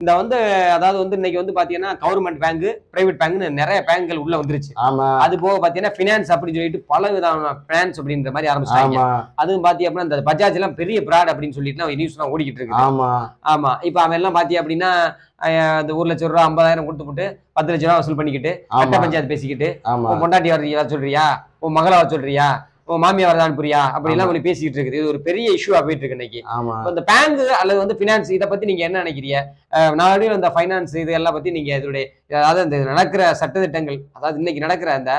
இந்த வந்து அதாவது வந்து இன்னைக்கு வந்து பாத்தீங்கன்னா கவர்மெண்ட் பேங்க், பிரைவேட் பேங்க்னு நிறைய பேங்குகள் உள்ள வந்துருச்சு. ஆமா. அது போக பாத்தீங்கன்னா பினான்ஸ் அப்படின்னு சொல்லிட்டு பல விதமான பினான்ஸ் அப்படின்ற மாதிரி ஆரம்பிச்சாங்க. ஆமா. அதுவும் பாத்தீங்க அப்படின்னா இந்த பஜாஜ் எல்லாம் பெரிய பிராட் அப்படின்னு சொல்லிட்டு நியூஸ் எல்லாம் ஓடிக்கிட்டு இருக்கு. ஆமா. ஆமா. இப்ப அவன் எல்லாம் பாத்தீங்க அப்படின்னா அந்த 1 லட்சம் ரூபாய் 50,000 கொடுத்துட்டு 10 லட்சம் ரூபாய் வசூல் பண்ணிக்கிட்டு கட்ட பஞ்சாயத்து பேசிக்கிட்டு உன் பொண்டாட்டி வர சொல்றியா, உன் மகளை வர சொல்றியா, உன் மாமியா வரதான் புரியா அப்படி எல்லாம் ஒண்ணு பேசிக்கிட்டு இருக்குது. இது ஒரு பெரிய இஷ்யூவா போயிட்டு இருக்கு இன்னைக்கு. இந்த பேங்க் அல்லது வந்து பினான்ஸ் இதை பத்தி நீங்க என்ன நினைக்கிறீங்க? நாளையும் இந்த பைனான்ஸ் இது எல்லாம் பத்தி நீங்க இதோடைய அதாவது இந்த நடக்கிற சட்டத்திட்டங்கள், அதாவது இன்னைக்கு நடக்கிற அந்த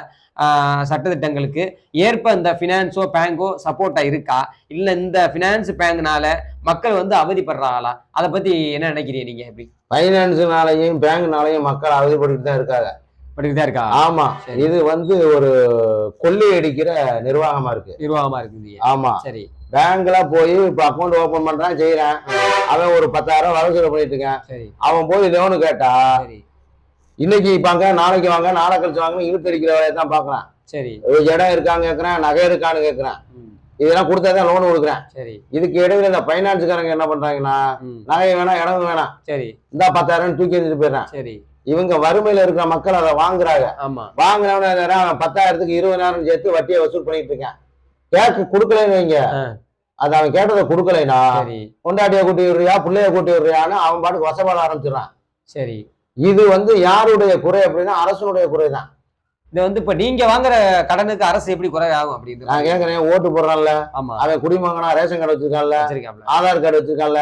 சட்டத்திட்டங்களுக்கு ஏற்ப இந்த பினான்ஸோ பேங்கோ சப்போர்ட்டா இருக்கா, இல்ல இந்த பினான்ஸ் பேங்க்னால மக்கள் வந்து அவதிப்படுறாங்களா? அதை பத்தி என்ன நினைக்கிறீங்க நீங்க? எப்படி பைனான்ஸ்னாலையும் பேங்க்னாலையும் மக்கள் அவதிப்பட்டு தான் இருக்காங்க. இருக்கா? ஆமா. இது வந்து ஒரு கொள்ளையடிக்கிற நிர்வாகமா இருக்குது. ஆமா. சரி. பேங்க்ல போய் இப்ப அக்கௌண்ட் ஓபன் பண்றான் செய்யறான். அவன் ஒரு 10,000 வரவு பண்ணிட்டு இருக்கான். அவன் போய் லோனு கேட்டா இன்னைக்கு வாங்க நாளைக்கு வாங்க நாளை கழிச்சு வாங்க இழுத்தடிக்கிற வேலையை தான் பாக்குறான். சரி. இடம் இருக்கான்னு கேட்கறான், நகை இருக்கான்னு கேட்கறான். இதெல்லாம் கொடுத்தாதான் லோன் கொடுக்குறேன். சரி. இதுக்கு இடையில இந்த பைனான்ஸ்காரங்க என்ன பண்றாங்கன்னா நகை வேணாம் இடம் வேணாம், சரி இந்த 10,000 தூக்கி எறிஞ்சிட்டு போயிடறான். சரி. இவங்க வறுமையில இருக்கிற மக்கள் அதை வாங்குறாங்க. வாங்கினவன 10,000க்கு 20,000 சேர்த்து வட்டியை வசூல் பண்ணிட்டு இருக்கேன். கேட்க கொடுக்கலன்னு வைங்க, அது அவன் கேட்டதை கொடுக்கலைன்னா கொண்டாட்டிய கூட்டி விடுறியா பிள்ளைய கூட்டி விடுறியான்னு அவன் பாட்டுக்கு வசப்பாட ஆரம்பிச்சிடறான். சரி. இது வந்து யாருடைய குறை அப்படின்னா அரசனுடைய குறைதான். இது வந்து இப்ப நீங்க வாங்குற கடனுக்கு அரசு எப்படி குறை ஆகும் அப்படின்னு நான் கேட்கறேன். ஓட்டு போடுறான்ல, அவன் குடிமகனா ரேஷன் கார்டு வச்சிருக்கான்ல, ஆதார் கார்டு வச்சிருக்கான்ல,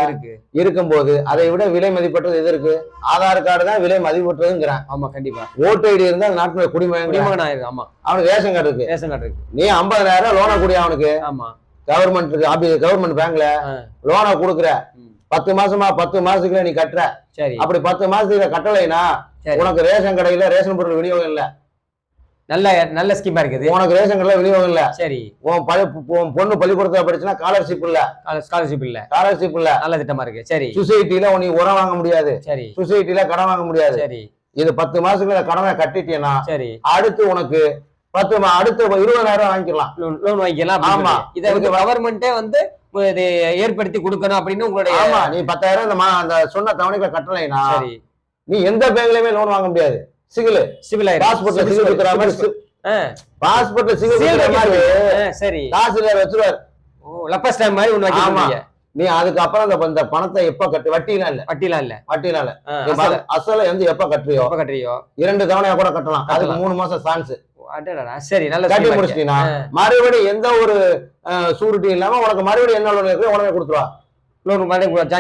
இருக்கும்போது அதை விட விலை மதிப்பற்றது எது இருக்கு? ஆதார் கார்டு தான் விலை மதிப்பற்றதுங்கிறான். ஆமா, கண்டிப்பா. ஓட்டு ஐடி இருந்தா நாட்டுல குடிமகன் ஆயிருக்கு. ஆமா, அவனுக்கு ரேஷன் கார்டு இருக்கு. நீ 50,000 லோனை கூடிய அவனுக்கு கவர்மெண்ட் பேங்க்ல லோனை கொடுக்குற 10 மாசமா 10 மாசத்துக்குள்ள நீ கட்டுற. அப்படி 10 மாசத்துக்கு கட்டலைன்னா உனக்கு ரேஷன் கடையில ரேஷன் பொருள் விநியோகம் இல்ல. நல்ல ஸ்கீமா இருக்குது. உனக்கு ரேஷன் கடையில விநியோகம் இல்ல. சரி. உன் பொண்ணு பள்ளிக்கூடத்துல படிச்சுன்னா ஸ்காலர்ஷிப் இல்ல. நல்ல திட்டமா இருக்கு. சரி. சொசைட்டில நீ உரம் வாங்க முடியாது. சரி. சொசைட்டில கடன் வாங்க முடியாது. சரி. இது 10 மாசத்துக்குள்ள கடனை கட்டிட்டீங்கன்னா சரி அடுத்து உனக்கு அடுத்து 20,000 வாங்கிக்கலாம், லோன் வாங்கிக்கலாம். ஆமா. இதை கவர்மெண்டே வந்து ஏற்படுத்தி கொடுக்கணும் அப்படின்னு உங்களுடைய. ஆமா. நீ 10,000 அந்த சொன்ன தவணைகளை கட்டலைன்னா நீ எந்த பேங்க்லயுமே லோன் வாங்க முடியாது. சிவில் பாஸ்போர்ட்ல சிவில் குத்துற மாதிரி பாஸ்போர்ட்ல சிவில் குத்துற மாதிரி சரி தாசில்தார் வச்சிருவார். ஓ, லப்ப ஸ்டாம்ப் மாதிரி ஒண்ணு வைக்கிறீங்க. நீ அதுக்கப்புறம் இந்த பணத்தை எப்ப கட்டு வட்டிலாம் இல்ல அசல வந்து எப்ப கட்டுறியோ 2 தவணையா கூட கட்டலாம். அதுக்கு 3 மாசம் சான்ஸ். சரி, நல்ல கட்டி முடிச்சிட்டீங்கன்னா மறுபடியும் எந்த ஒரு சூரிட்டி இல்லாம உனக்கு மறுபடியும் என்ன லோன் இருக்கு உடனே கொடுத்துருவா. லோன் மறுபடியும்